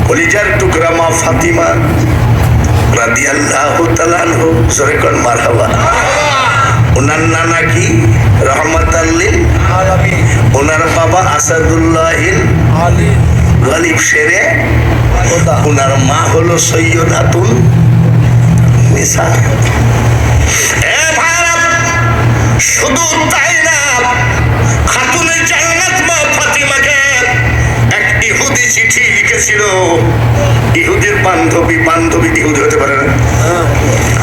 কলিজার টুকরা মা ফাতিমা রাদিয়াল্লাহু তাআলা আনহু, জোরে কোন মারহাবা। ওনার নানা কি রহমাতাল লিল আলামিন, ওনার বাবা আসাদুল্লাহিল আলিম গালিব শেরে, ওনার মা হলো সৈয়দাতুন নিসা। শুধু তাই না, খাতুনে জান্নাত মা ফাতিমাকে এক ইহুদি চিঠি লিখেছিল। ইহুদির বান্ধবী, বান্ধবী ইহুদি হতে পারে না?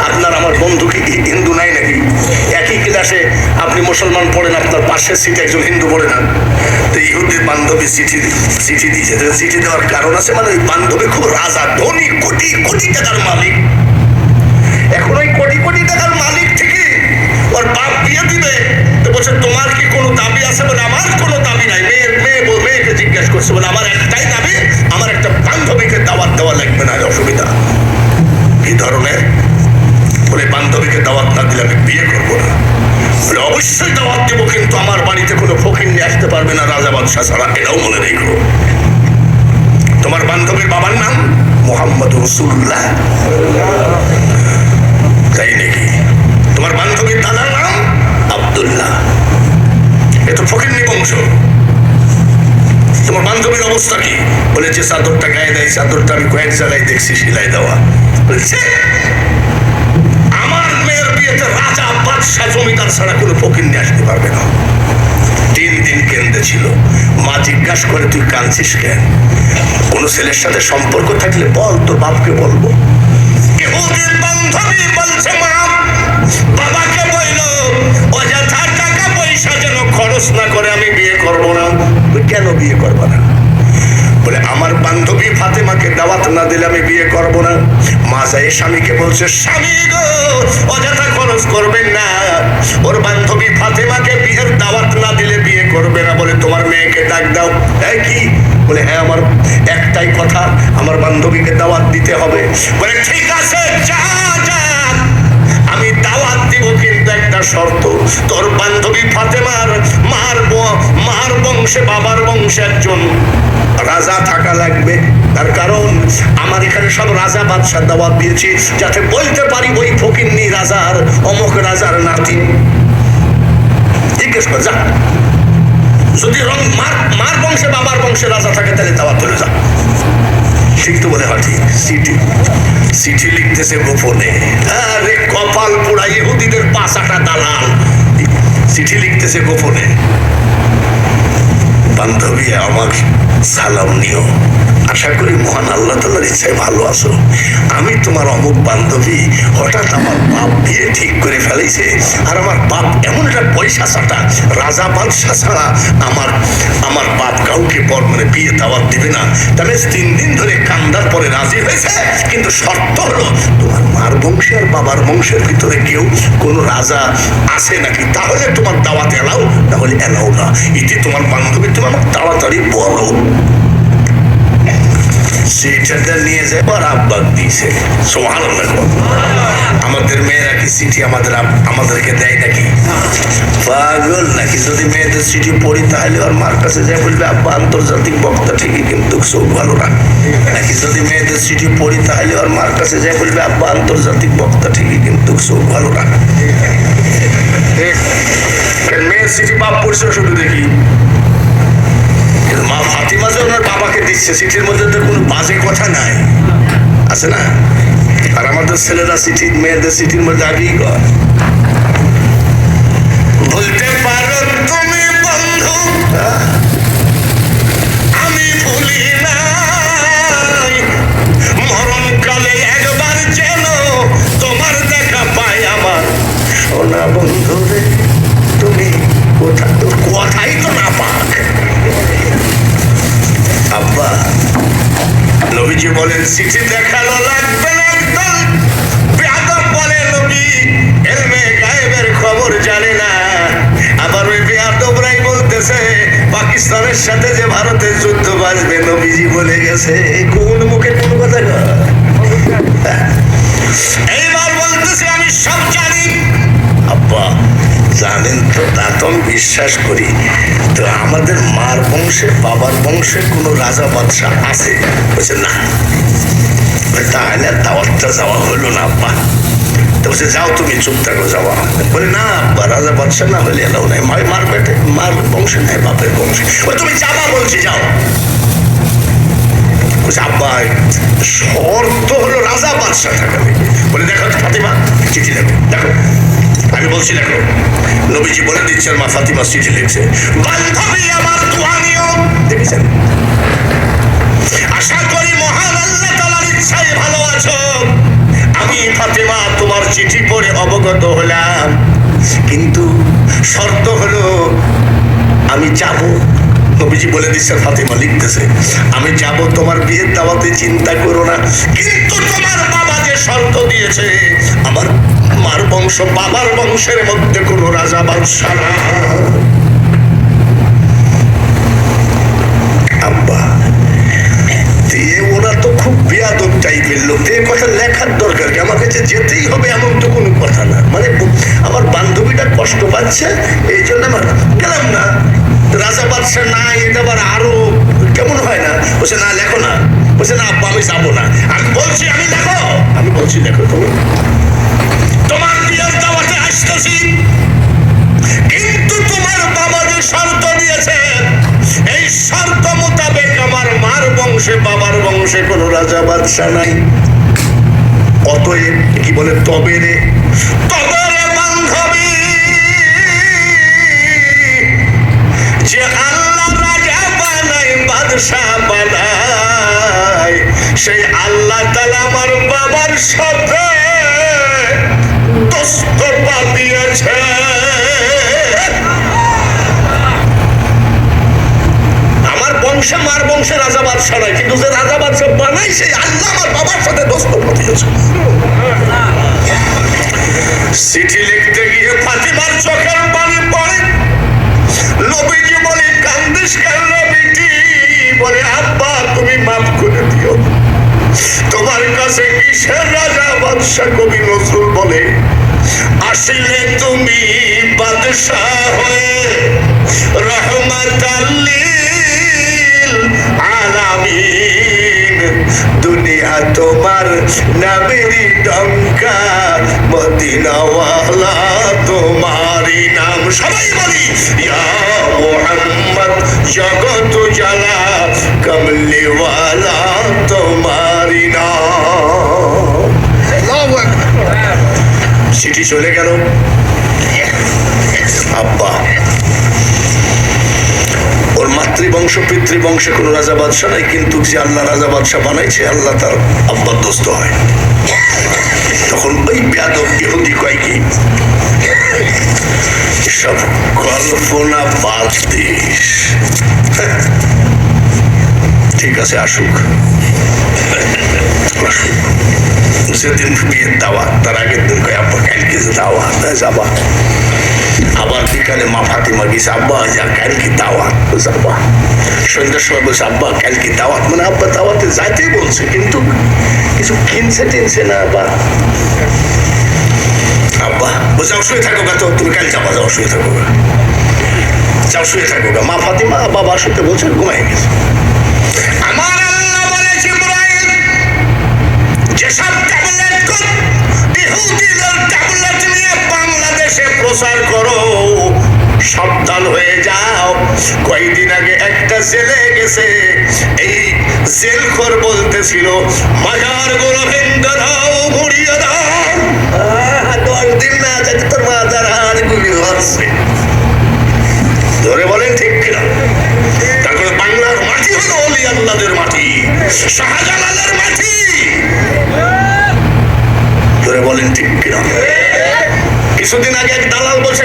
আপনার আমার বন্ধু কি হিন্দু নাই নাকি? একই ক্লাসে আপনি মুসলমান পড়েন, আপনার পাশের সিটে একজন হিন্দু পড়ে না। তো ইহুদির বান্ধবী চিঠি দিয়েছে। চিঠি দেওয়ার কারণ আছে, মানে ওই বান্ধবী খুব রাজা, ধনী, কোটি কোটি টাকার মালিক। এখন ওই কোটি কোটি টাকার মালিক থেকে ওর বাপ বিয়ে দিবে, তো বলছে তোমার কি কোনো দাবি আছে? বলে আমার কোনো দাবি নাই। মেয়েকে জিজ্ঞেস করছে, বলে আমার একটাই দাবি, আমার একটা বান্ধবীকে দাওয়াত দেওয়া লাগবে না, অসুবিধা কি ধরনের? বলে বান্ধবীকে দাওয়াত না দিলে আমি বিয়ে করবো না। বলে অবশ্যই দাওয়াত দেবো, কিন্তু আমার বাড়িতে কোনো ফকির নিয়ে আসতে পারবে না রাজা বাদশাহ ছাড়া, এটাও মনে রেখো। তোমার বান্ধবীর বাবার নাম মুহাম্মদ রাসূলুল্লাহ, তাই নাকি? তোমার বান্ধবীর দাদার নাম আব্দুল্লাহ, এ তো ফকিরনি বংশ। তোমার বান্ধবীর অবস্থা কি? বলে যে চাদরটা গায়ে দেয়, চাদরটা আমি কয়েক জায়গায় দেখছি সেলাই দেওয়া। বলছে আমার মেয়ের বিয়েতে রাজা বাদশাহ জমিদার ছাড়া কোনো ফকির নিয়ে আসতে পারবে না। 3 দিন কেন্দ্রে ছিল। মা জিজ্ঞাসা করে, তুই কাঁদছিস কেন? কোন ছেলের সাথে সম্পর্ক থাকলে বল, তোর বাপকে বলবো। ইহুদির বান্ধবী বলছে, মা বাবাকে বললো অযথা টাকা পয়সা যেন খরচ না করে আমি বিয়ে করবো না। কেন বিয়ে করবো না? বলে আমার বান্ধবী ফাতেমাকে দাওয়াত না দিলে আমি বিয়ে করবো না। মা যায় স্বামীকে বলছে, স্বামী গো অযথা খরচ করবেন না, ওর বান্ধবী ফাতেমাকে বিয়ের দাওয়াত না দিলে বিয়ে করবে না। বলে তোমার মেয়েকে ডাক দাও। এই কি? বলে হ্যাঁ, আমার একটাই কথা, আমার বান্ধবীকে দাওয়াত দিতে হবে। বলে ঠিক আছে, যা যা, আমি দাওয়াত দিব, কিন্তু একটা শর্ত, তোর বান্ধবী ফাতেমার মার বংশে, বাবার বংশে একজন রাজা থাকা লাগবে। তার কারণ আমার এখানে সব রাজা বাদশাহ দাওয়াত দিয়েছি, যাতে বলতে পারি ওই ফকিন্নি রাজার, অমুক রাজার নাতি। জিজ্ঞেস কর, যা, যদি মার বংশে বাবার বংশে রাজা থাকে তাহলে দাওয়াত তুলে যা। ঠিক তো? বলে হ্যাঁ ঠিক। চিঠি লিখতেছে গোপনে। আরে কপাল পোড়া, ইহুদিদের 5-8 দালাল চিঠি লিখতেছে গোপনে। বান্ধবী আমার সালাম নিও, আশা করি মহান আল্লাহ তাআলার ইচ্ছায় ভালো আছো। আমি তোমার অমুক বান্ধবী, হঠাৎ আমার বাপ বিয়ে ঠিক করে ফেলেছে, আর আমার বাপ এমন একটা পয়সা চাটা, রাজা বাদশাহ ছাড়া আমার বাপ কাউকে মানে বিয়ে দাওয়াত দিবে না। তাহলে 3 দিন ধরে কান্দার পরে রাজি হয়েছে, কিন্তু শর্ত হলো তোমার মার বংশে আর বাবার বংশের ভিতরে কেউ কোন রাজা আছে নাকি, তাহলে তোমার দাওয়াত এলাও, তাহলে এলাও না। এটি তোমার বান্ধবী, তুমি আমাকে তাড়াতাড়ি বলো। চিঠিটা নিয়ে যায় আর আব্বা দিয়েছে। সুবহানাল্লাহ। আমাদের মেয়েরা কি চিঠি আমাদেরকে দেয় নাকি? পাগল নাকি? যদি মেয়েদের চিঠি পড়ি তাহলে ওর মার কাছে যায় বলবে, আব্বা আন্তর্জাতিক বক্তা ঠিকই, কিন্তু চোখ ভালো না। নাকি যদি মেয়েদের চিঠি পড়ি তাহলে ওর মার কাছে যায় বলবে, আব্বা আন্তর্জাতিক বক্তা ঠিকই, কিন্তু চোখ ভালো না। মেয়ের চিঠি বাপ পড়ছে, শুধু দেখি মা ফাতিমা যে ওনার বাবাকে দিচ্ছে, চিঠির মধ্যে তো কোনো বাজে কথা নাই, আছে না? আর আমাদের ছেলেরা চিঠি, মেয়েদের চিঠির মধ্যে আগেই কর, বলতে পারো তুমি বন্ধু আমি ভুলি নাই, মরণকালে একবার যেন তোমার দেখা পাই আমার সোনা বন্ধু রে, তুমি কোথায়? তোর কথাই তো না পাক। আব্বা, নবীজি বলেন চিঠি দেখানো লাগবে না, একদম বেয়াদব বলে নবী ইলমে গায়েবের খবর জানে না। আবার ওই বেয়াদবরাই বলতেছে পাকিস্তানের সাথে যে ভারতের যুদ্ধ বাজবে, নবীজি বলে গেছে। কোন মুখে কোন কথা? এইবার বলতেছে আমি সব জানি, আব্বা জানেন তো, তা তো আমি বিশ্বাস করি, তো আমাদের মার বংশে বাবার বংশে কোনো রাজা বাদশাহ আছে? বলছে না। তাহলে দাওয়াতটা যাওয়া হলো না আব্বা। তো বলছে যাও তুমি, চুপ থাকো, যাওয়া। বলে না আব্বা, রাজা বাদশাহ না হলে এলাও নাই, মার পেটে, মার বংশে নাই, বাপের বংশে। তুমি যাবা বলছি, যাও। আব্বা শর্ত হলো রাজা বাদশাহ থাকা। বলে দেখো ফাতিমা, চিঠি লেখো। দেখো আমি বলছি দেখো, নবীজি বলে দিচ্ছেন, মা ফাতিমা চিঠি লিখছে, বান্ধবী আমার দোয়া নিও। দেখেছেন? আশা করি মহান আল্লাহ তাআলার ইচ্ছায় ভালো আছো। আমি ফাতিমা তোমার চিঠি পড়ে অবগত হলাম, কিন্তু শর্ত হলো আমি যাব। নবীজি বলে দিচ্ছে, ফাতিমা লিখতেছে, আমি যাব তোমার বিয়ের দাওয়াতে, চিন্তা করো না, কিন্তু তোমার বাবা যে শর্ত দিয়েছে, আমার মার বংশ বাবার বংশের মধ্যে কোনো রাজা বাদশাহ না। আব্বা দিয়ে ওরা তো খুব বেয়াদব টাইপের লোক, এই কথা লেখার দরকার কি? আমার কাছে যেতেই হবে এমন তো কোনো কথা না। মানে আমার বান্ধবীটা কষ্ট পাচ্ছে, এই জন্য আমার গেলাম না। রাজা বাদশাহ না, এটা আবার আরো কেমন হয় না? বলছে না লেখো না। বলছে না আব্বা আমি যাবো না। আমি বলছি আমি লেখো, আমি বলছি লেখো, তুমি তোমার বিয়ের দাওয়াতে আসতেছি, কিন্তু তোমার বাবা যে শর্ত দিয়েছে, এই শর্ত মোতাবেক আমার মার বংশে বাবার বংশে কোনো রাজা বাদশাহ নাই। অতএব কি বলে, তবে রে, তবে রে বান্ধবী, যে আল্লাহ রাজা বানায় বাদশাহ বানায়, সেই আল্লাহ তাআলা আমার বাবার সাথে দস্তপা দিয়েছে। আমার বংশে মার বংশে রাজা বাদশাহ নয়, কিন্তু যে রাজা বাদশাহ বানাই সেই আল্লাহ আমার বাবার সাথে দস্তপা দিয়েছে। চিঠি লিখতে গিয়ে ফাতিমার চোখের পানি পড়ে। নবীজি বলে, কান্দিস কেন বেটি? বলে আব্বা তুমি মাফ করে দিও, তোমার কাছে কিসের রাজা বাদশাহ? কবি নজরুল বলে, আসিলে তুমি বাদশাহ হয়ে রহমাতাল লিল আলামিন, দুনিয়া তোমার নামেরই ডঙ্কা, মদিনাওয়ালা তোমারই নাম। সবাই বলি ইয়া মুহাম্মদ, জগত জালা কমলিওয়ালা তোমারই নাম। চিঠি চলে গেল। আব্বা ওর মাতৃবংশ পিতৃবংশে কোনো রাজা বাদশাহ নাই, কিন্তু যে আল্লাহ রাজা বাদশাহ বানাইছে আল্লাহ তার আব্বার দোস্ত হয়। তখন ওই বেয়াদব ইহুদি কয় কি, সব কল্পনা বাদ দিস, ঠিক আছে আসুক, আসুক। সেদিন বিয়ের দাওয়াত, তার আগের দিন কয় আব্বা কালকে যে দাওয়াত, যাবা। আবার বিকালে মা ফাতিমা গেছে, আব্বা যা কালকে দাওয়াত, যাবা। সন্ধ্যার সময় বলছে আব্বা কালকে দাওয়াত, মানে আব্বা দাওয়াতে যাইতেই বলছে, কিন্তু কিছু কিনছে টিনছে না। আব্বা আব্বা বলছে শুয়ে থাকো গা, তো তুমি কাল যাবা, যাও শুয়ে থাকো গা, যাও শুয়ে থাকো গা। মা ফাতিমা বাবার সাথে বলছে, ঘুমাই গেছে। আমার আল্লাহ বলে, জিবরাইল যেসব ট্যাবলেট ইহুদিদের ট্যাবলেট নিয়ে বাংলাদেশে প্রচার করো, সাবধান হয়ে যাও। কয়েকদিন আগে একটা জেলে গেছে, এই জেলখোর বলতেছিল মাজার গুলো ভেঙ্গে দাও, মুড়িয়ে দাও। 10 দিন না যেতে তোর মাজার হাড় গুলি হচ্ছে। ধরে বলেন ঠিক কিনা? তারপরে বাংলার মাটি হলো ওলি আল্লাহদের মাটি, শাহজালালের মাটি। ধরে বলেন ঠিক কিনা? কিছুদিন আগে এক দালাল বলছে,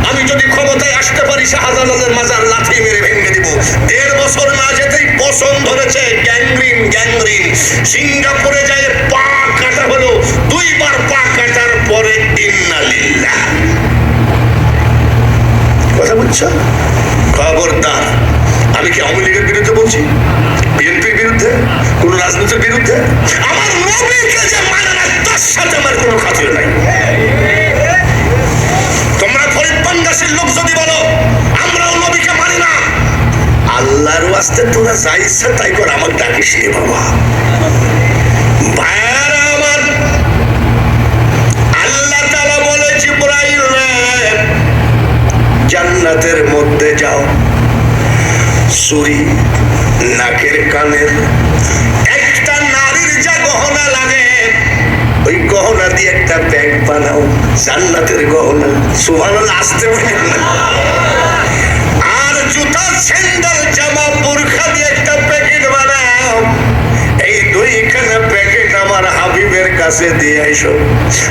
আমি যদি ক্ষমতায় আসতে পারি শাহজালালের মাজার লাথি মেরে ভেঙে দিব। 1.5 বছর না যেতেই পছন্দ ধরেছে, গ্যাংগ্রিন গ্যাংগ্রিন। সিঙ্গাপুরে যায় পা কাটা হলো, 2 বার পা কাটার পরে ইন্নালিল্লাহ। কথা বুঝছো? খবরদার, আমি কি আওয়ামী লীগের বিরুদ্ধে বলছি, বিএনপির বিরুদ্ধে, কোন রাজনীতির বিরুদ্ধে? আমার নবীকে যে মানে না, তার সাথে আমার কোনো খাতির নাই। আশেপাশের লোক যদি বলো আমরাও নবীকে মানি না, আল্লাহর ওয়াস্তে তোরা যা ইচ্ছা তাই কর, আমার ডাকিস রে বাবা। ভাইয়ারা আমার, আল্লাহ তাআলা বলে জিবরাইল রে জান্নাতের মধ্যে যাও, চুরি নাকের কানের একটা নারীর যা গহনা লাগে ওই গহনা দিয়ে একটা ব্যাগ বানাও, জান্নাতের গহনা। সুবহানাল্লাহ, আসতে বলেন না। আর জুতা স্যান্ডেল জামা বোরখা দিয়ে একটা প্যাকেট বানাও, এই দুইখানা প্যাকেট আমার হাবিবের কাছে দিয়ে আইসো।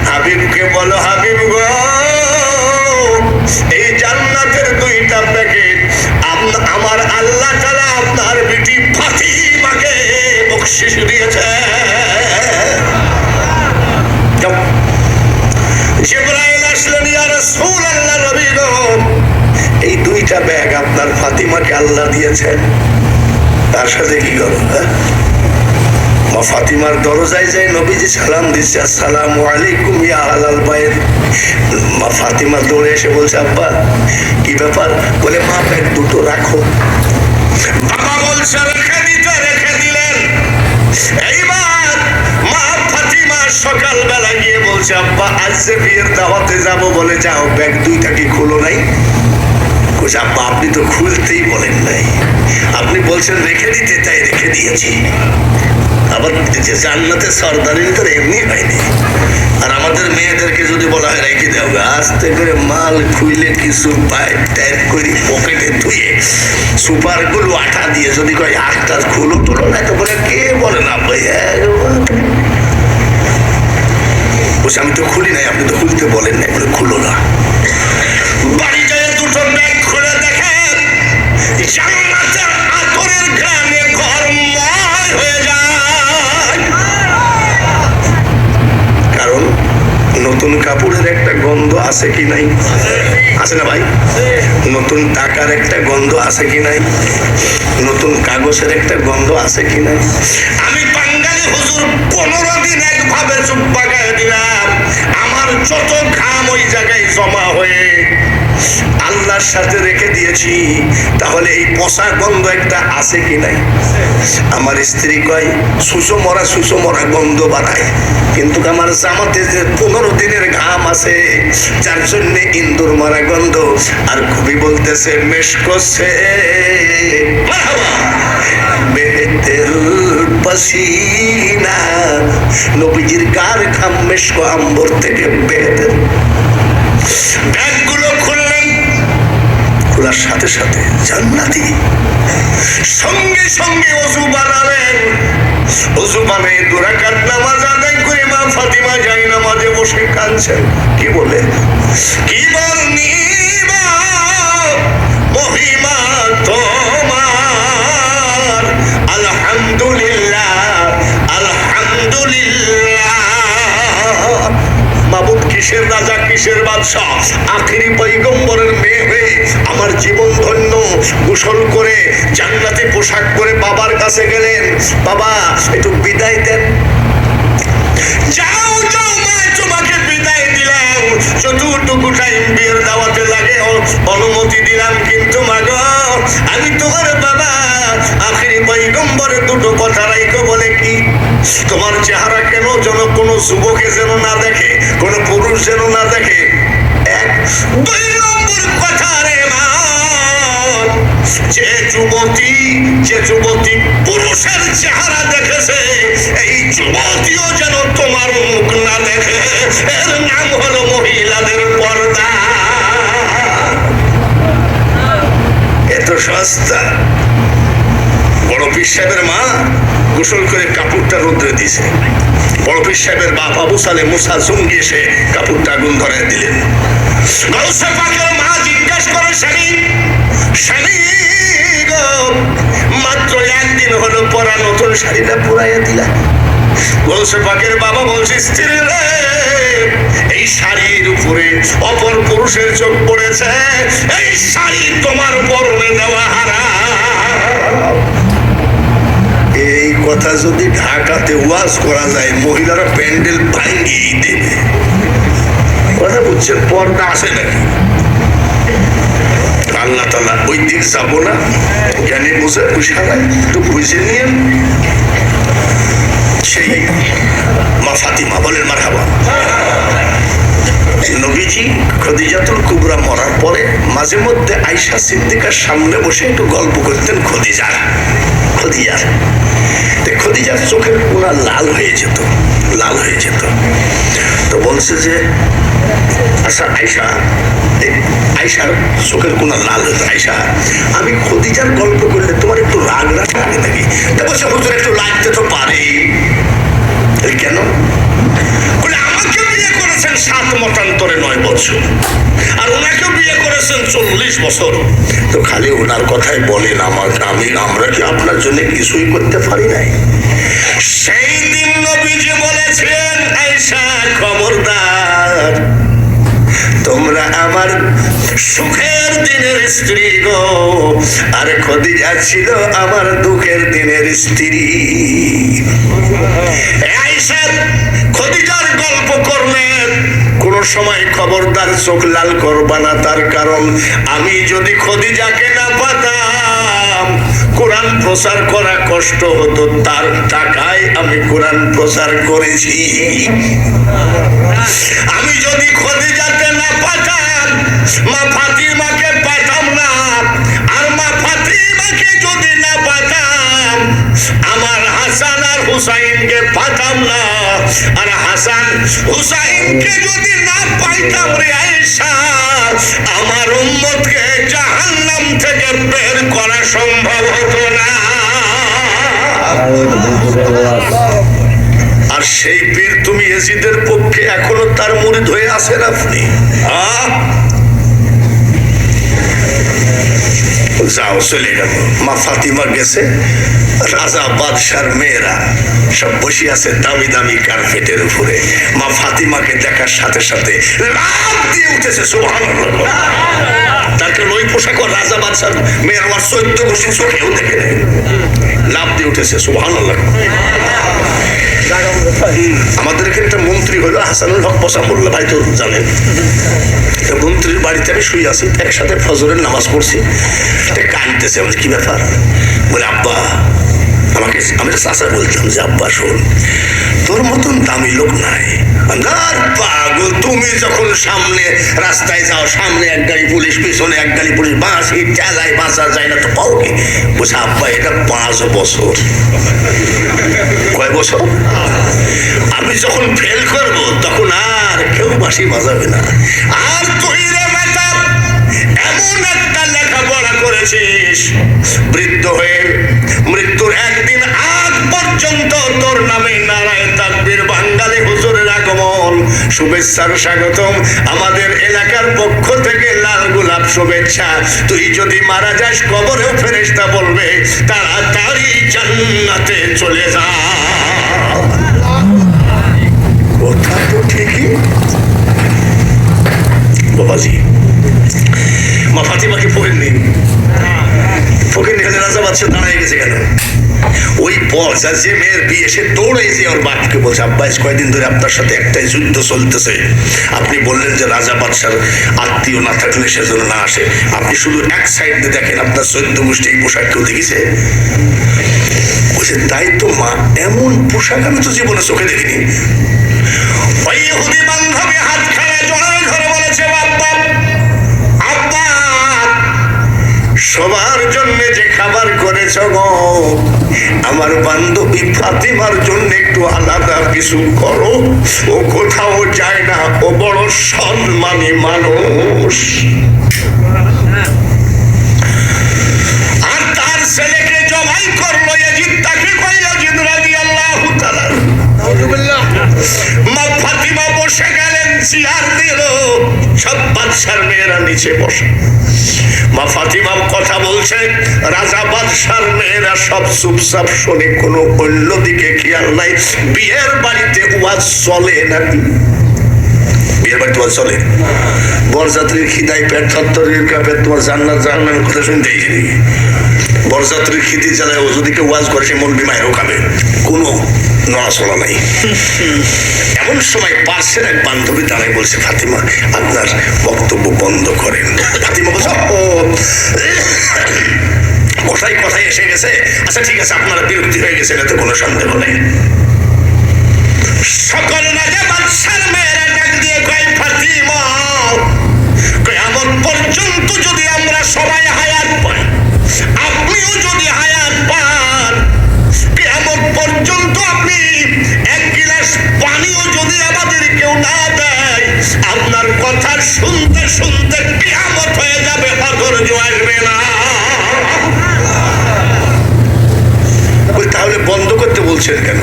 হাবিবকে বলো, হাবিব গো এই জান্নাতের দুইটা প্যাকেট আমার আল্লাহ তাআলা আপনার বেটি ফাতিমাকে বকশিশ দিয়েছে। জিবরাইল আসলেন, ইয়া রাসূলুল্লাহ, নবী গো এই দুইটা ব্যাগ আপনার ফাতিমাকে আল্লাহ দিয়েছেন, তার সাথে কি করো? মা ফাতিমার দরজায় যায় নবীজি সালাম দিচ্ছে, আসসালামু আলাইকুম ইয়া আহলাল বাইত। মা ফাতিমা দৌড়ে এসে বলছে, আব্বা কি ব্যাপার? বলে মা ব্যাগ দুটো রাখো। বাবা বলছে রেখে দিতে, রেখে দিলেন। এইবার মা ফাতিমা সকালবেলা গিয়ে বলছে, আব্বা আজ যে বিয়ের দাওয়াতে যাবো, বলে যাও, ব্যাগ দুইটা কি খুলো নাই? বলছে আব্বা আপনি তো খুলতেই বলেন নাই, আপনি বলছেন রেখে দিতে, তাই রেখে দিয়েছি। আবার জান্নাতে সরদারি তো এমনি হয়নি। আর আমাদের মেয়েদেরকে যদি বলা হয় রেখে দেওয়া, আস্তে করে মাল খুইলে কিছু পাইপ টাইপ করে পকেটে ধুয়ে সুপার গুলো আঠা দিয়ে যদি কয় আটটা খুলো তোলো না, তো বলে কে বলে না ভাই, বলছে আমি তো খুলি নাই, আপনি তো খুলতে বলেন নাই, বলে খুলো না। বাড়ি যায় দুটো ব্যাগ খুলে দেখেন জান্নাতের আতরের ঘ্রাণে ঘরময় হয়ে যায়। কারণ নতুন কাপড়ের একটা গন্ধ আছে কি নাই? আছে না ভাই? নতুন টাকার একটা গন্ধ আছে কি নাই? নতুন কাগজের একটা গন্ধ আছে কি নাই? আমি বাঙালি হুজুর 15 দিন একভাবে জুব্বা গায়ে দিলাম, আমার যত ঘাম ওই জায়গায় জমা হয়ে আল্লাহর সাথে রেখে দিয়েছি, তাহলে এই পচা গন্ধ একটা আছে কি নাই? আমার স্ত্রী কয় সুসো মরা গন্ধ বানায়, কিন্তু আমার জামাতে যে 15 দিনের ঘাম আছে যার জন্য ইন্দুর মারা গন্ধ। আর কবি বলতেছে মেশকো সে বেহতের পসিনা, নবীজির গার ঘাম মেশকো আম্বর থেকে বেহতের। ব্যাগগুলো খুললেন, খোলার সাথে সাথে জান্নাতি, সঙ্গে সঙ্গে ওযু বানালেন। ওযু বানিয়ে 2 রাকাত নামাজ আদায় করে মা ফাতিমা যায় নামাজে বসে কাঁদছেন। কি বলে? কি বলনিবা মহিমা তোমার, আলহামদুলিল্লাহ আলহামদুলিল্লাহ। মাবুদ কিসের রাজা, কিসের বাদশা, আখেরি পয়গম্বরের মেয়ে হয়ে আমার জীবন ধন্য। গোসল করে জান্নাতি পোশাক পরে বাবার কাছে গেলেন, বাবা একটু বিদায় দেন। যাও যাও মা, তোমাকে বিদায় দিলাম, যতটুকু টাইম বিয়ের দাওয়াতে লাগে অনুমতি দিলাম, কিন্তু মা গো আমি তোমার বাবা। আখেরি পয়গম্বরের 2টো কথা রাইখো। বলে কি? তোমার চেহারা কেন যেন কোনো যুবকে যেন না দেখে, কোনো পুরুষ যেন না দেখে। 2 নম্বর কথা রে মা, যে যুবতী পুরুষের চেহারা দেখেছে, এই যুবতীও যেন তোমার মুখ না দেখে। এর নাম হলো মহিলাদের পর্দা। এত সস্তা। বড় পীর সাহেবের মা গোসল করে কাপড়টা রোদ্রে দিয়েছে। বড় পীর সাহেবের বাপ আবু সালে মুসা জঙ্গি এসে কাপড়টা আগুন ধরায় দিলেন। গাউসে পাকের মা জিজ্ঞাসা করে, স্বামী গো মাত্র 1 দিন হলো পরা নতুন শাড়িটা পরাইয়া দিলা। গাউসে পাকের বাবা বলছে, স্ত্রী রে এই শাড়ির উপরে অপর পুরুষের চোখ পড়েছে, এই শাড়ি তোমার পরনে দেওয়া হারাম। এই কথা যদি ঢাকাতে ওয়াজ করা যায়, মহিলারা প্যান্ডেল ভাঙিয়ে দেবে। কথা বুঝছেন? পর্দা আসে নাকি? আল্লাহ তাআলা ওই দিক যাবো না, জ্ঞানী বুঝে বুঝায় একটু বুঝে নিয়ে সেই মা ফাতিমা বলেন মারহাবা। নবীজি খদিজাতুল কুবরা মরার পরে মাঝে মধ্যে আয়েশা সিদ্দিকার সামনে বসে একটু গল্প করতেন খদিজার। খদিজার চোখের কোনা লাল হয়ে যেত। তো বলছে যে আচ্ছা আয়েশার চোখের কোনা লাল হতো, আয়েশা আমি খদিজার গল্প করলে তোমার একটু রাগ লাগে নাকি? তা বলছে হুজুর একটু লাগতে তো পারে। কেন? বলে আমাকে বিয়ে করেছেন 7 মতান্তরে 9 বছর, আর ওনাকে বিয়ে করেছেন 40 বছর। তো খালি ওনার কথাই বলেন, আমরা কি আপনার জন্য কিছুই করতে পারি নাই? সেই দিন নবীজি বলেছেন আয়েশা খবরদার, তোমরা আমার সুখের দিনের স্ত্রী গো, আর খদিজা ছিল আমার দুঃখের দিনের স্ত্রী। আয়েশা খদিজার গল্প করলেন, কোন সময় খবরদার চোখ লাল করবা না, তার কারণ আমি যদি খদিজাকে না পাতাম কোরআন প্রচার করা কষ্ট হতো, তার টাকায় আমি কোরআন প্রচার করেছি। আমি যদি খদিজাকে না পাতাম মা ফাতিমাকে পাতাম না, আর মা ফাতিমাকে যদি না পাতাম আমার হাসান আর হুসাইনকে পাতাম না, আর হাসান হুসাইনকে যদি না পাইতাম রে আয়েশা আমার উম্মতকে জাহান্নাম থেকে বের করা সম্ভব হতো না। আর সেই পীর তুমি ইয়াজিদের পক্ষে এখনো তার মুরিদ হয়ে আছেন আপনি। যাও চলে গেল, মা ফাতিমা গেছে, রাজা বাদশার মেয়েরা সব বসে আছে দামি দামি কার্পেটের উপরে। মা ফাতিমাকে দেখার সাথে সাথে লাফ দিয়ে উঠেছে সুবহানাল্লাহ। তার কারণ ওই পোশাক রাজা বাদশার মেয়ের আমার 14 গোষ্ঠী চোখেও দেখে নেই, লাফ দিয়ে উঠেছে সুবহানাল্লাহ। আমাদের এখানে একটা মন্ত্রী হলো হাসানুল হক পসামুল্লাহ, ভাই তো জানেন। মন্ত্রীর বাড়িতে আমি শুয়ে আছি, একসাথে ফজরের নামাজ পড়ছি, কাঁদতেছে। আমাদের কি ব্যাপার? বলে আব্বা আমাকে, আমি চাচা বলতাম যে আব্বা শোন, তোর মতন দামি লোক নাই। পাগল, তুমি যখন সামনে রাস্তায় যাও, সামনে এক গাড়ি পুলিশ, পিছনে এক গাড়ি পুলিশ, বাঁশি ঠেলায় বাঁচা যায় না তো পাও কি? বলছে আব্বা এটা 5 বছর। কয় বছর? আমি যখন ফেল করব তখন আর কেউ বাঁশি বাজাবে না। আর তুই রে বেটা এমন একটা লেখাপড়া করেছিস, বৃদ্ধ হয়ে মৃত্যুর একদিন আগ পর্যন্ত তোর নামে নারায়ে তাকবীর, বাঙালি হুজুরের আগমন, শুভেচ্ছার স্বাগতম, আমাদের এলাকার পক্ষ থেকে লাল গোলাপ শুভেচ্ছা। তুই যদি মারা যাস কবরেও ফেরেশতা বলবে তাড়াতাড়ি জান্নাতে চলে যা। কথা তো ঠিকই বাবাজি। মা ফাতিমাকে পড়েননি, রাজা বাদশা দাঁড়ায় গেছে কেন? ওই পর্যা যে মেয়ের বিয়ে, সে দৌড়ে যে ওর বাপকে বলছে আব্বা কয়েকদিন ধরে আপনার সাথে একটাই যুদ্ধ চলতেছে, আপনি বললেন যে রাজা বাদশার আত্মীয় না থাকলে সেজন্য না আসে, আপনি শুধু এক সাইড দিয়ে দেখেন, আপনার 14 গোষ্ঠী এই পোশাক কেউ দেখেছে? বলছে তাই তো মা, এমন পোশাক আমি তো জীবনে চোখে দেখিনি। ওই ইহুদি বান্ধবী হাত খাড়া জড়ায় ধরে বলেছে আব্বা আব্বা সবার জন্য যে খাবার করেছ গো, আমার বান্ধবী ফাতিমার জন্য একটু আলাদা কিছু করো, ও কোথাও যায় না, ও বড় সম্মানী মানুষ। আর তার ছেলেকে জবাই করলো ইয়াজিদ, তাকে কই ইয়াজিদ রাদিয়াল্লাহু তাআলা। মা ফাতিমা বসে গেলেন, চেয়ার দিল, সব বাদশার মেয়েরা নিচে বসে। মা ফাতিমা কথা বলছে, রাজা বাদশার মেয়েরা সব চুপচাপ শোনে, কোনো অন্যদিকে খেয়াল নাই। বিয়ের বাড়িতে ওয়াজ চলে নাকি? বিয়ের বাড়িতে ওয়াজ চলে? বরযাত্রীর খিদায় পেট থরথরিয়ে কাঁপে, তোমার জান্নাত জাহান্নামের কথা শুনতে দেখি। বরযাত্রীর খিদি জ্বালায় ও যদি কেউ ওয়াজ করে সে মৌলবি মায়েরও খাবে। কোনো নড়াচড়া নাই। এমন সময় পার্শ্বের এক বান্ধবী দাঁড়ায় বলছে, ফাতিমা আপনার বক্তব্য বন্ধ করেন। ফাতিমা বলছে, ও কথায় কথায় এসে গেছে, আচ্ছা ঠিক আছে আপনারা বিরক্তি হয়ে গেছেন, এতে কোনো সন্দেহ নেই। সকল রাজা বাদশার মেয়েরা ডাক দিয়ে কয়, ফাতিমা কিয়ামত পর্যন্ত যদি আমরা সবাই হায়াত পাই, আপনিও যদি হায়াত পান, কিয়ামত পর্যন্ত আপনি এক গিলাস পানিও যদি আমাদের কেউ না দেয়, আপনার কথা শুনতে শুনতে কিয়ামত হয়ে যাবে, অধৈর্য আসবে না। তাহলে বন্ধ করতে বলছেন কেন?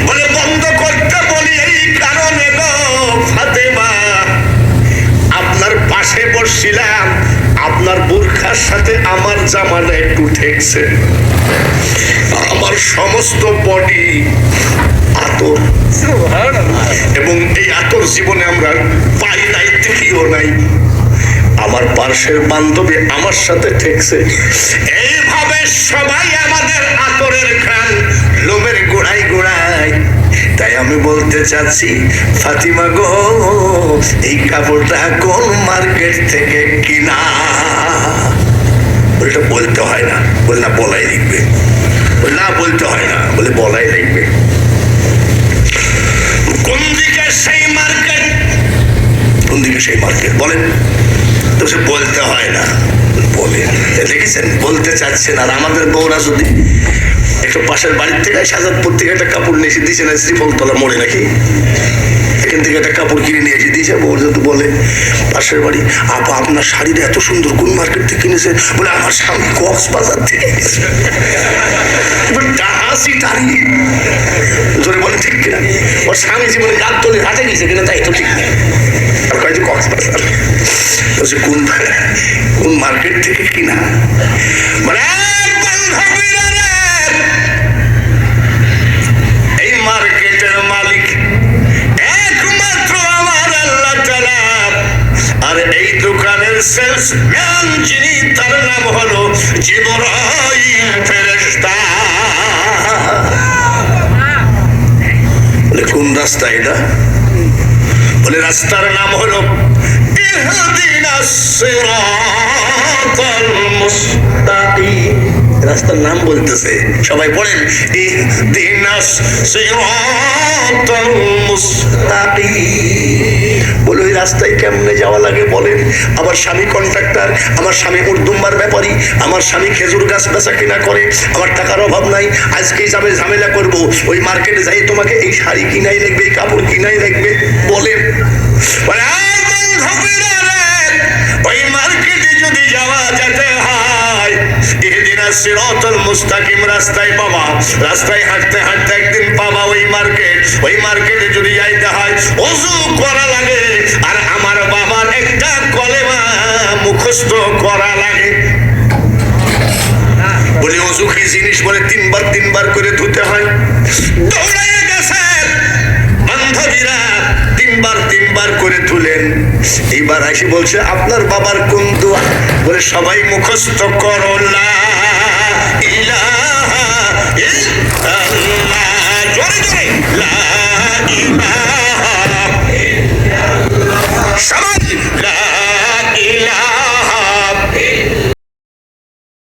বলে বন্ধ করতে বলি এই কারণে গো ফাতেমা, আপনার পাশে বসছিলাম, আপনার বোরখার সাথে আমার জামাটা একটু ঠেকছে, আমার সমস্ত বডি আতর, এবং এই আতর জীবনে আমরা পাই নাই, দেখিও নাই। আমার পার্শ্বের বান্ধবী আমার সাথে ঠেকছে, এইভাবে সবাই আমাদের আতরের খান লোমের গোড়ায় গোড়ায়। তাই আমি বলতে চাচ্ছি ফাতিমা গো, এই কাপড়টা কোন মার্কেট থেকে কিনা? ওটা বলতে হয় না, বলে না বলাই লিখবে, বলে না বলতে হয় না, বলে বলাই লিখবে। কোন দিকে সেই মার্কেট? কোন দিকে সেই মার্কেট বলেন তো? সে বলতে হয় না, বলে দেখেছেন বলতে চাচ্ছেন। আর আমাদের বউরা যদি একটু পাশের বাড়ির থেকে সাজাদপুর থেকে একটা কাপড় নিয়ে এসে দিয়েছে না, শ্রীফলতলা মোড়ে নাকি, এখান থেকে একটা কাপড় কিনে নিয়ে এসে দিয়েছে, বউ যদি বলে পাশের বাড়ি, আপা আপনার শাড়িটা এত সুন্দর কোন মার্কেট থেকে কিনেছে? বলে আমার স্বামী কক্সবাজার থেকে। জোরে বলে ঠিক কিনা? ওর স্বামী জীবনে গাবতলির হাটে গেছে কিনা তাই তো ঠিক নেই, আর কয়েছে কক্সবাজার। বলছে কোন মার্কেট থেকে কিনা? মানে এই মার্কেটের মালিক একমাত্র আমার আল্লাহ তাআলা, আর এই দোকানের সেলসম্যান যিনি, তার নাম হলো জিবরাইল ফেরেশতা। বলে কোন রাস্তা এটা? বলে রাস্তার নাম হলো ইহদিনাস সিরাতাল মুস্তাকিম। রাস্তার নাম বলতেছে, সবাই বলেন ইহদিনাস সিরাতাল মুস্তাকিম। বলে ওই রাস্তায় কেমনে যাওয়া লাগে বলেন? আমার স্বামী কন্ট্রাক্টর, আমার স্বামী উর্দুম্বার ব্যাপারী, আমার স্বামী খেজুর গাছ বেচা কিনা করে, আমার টাকার অভাব নাই, আজকেই যাবে ঝামেলা করবো, ওই মার্কেটে যাই তোমাকে এই শাড়ি কিনাই লাগবে, এই কাপড় কিনাই লাগবে। বলেন ওই মার্কেটে যদি যাওয়া যেতে হয়, ইহদিনাস সিরাতাল মুস্তাকিম রাস্তায় পাবা, রাস্তায় হাঁটতে হাঁটতে একদিন পাবা ওই মার্কেট। ওই মার্কেটে যদি যাইতে হয় ওযু করা লাগে, আর আমার বাবার একটা কলেমা মুখস্থ করা লাগে। বলে ওযু কি জিনিস? বলে তিনবার করে ধুতে হয়। দৌড়াইয়া গেছে বান্ধবীরা, তিনবার করে ধুলেন। এইবার আসি বলছে আপনার বাবার কোন দোয়া? বলে সবাই মুখস্থ করো লা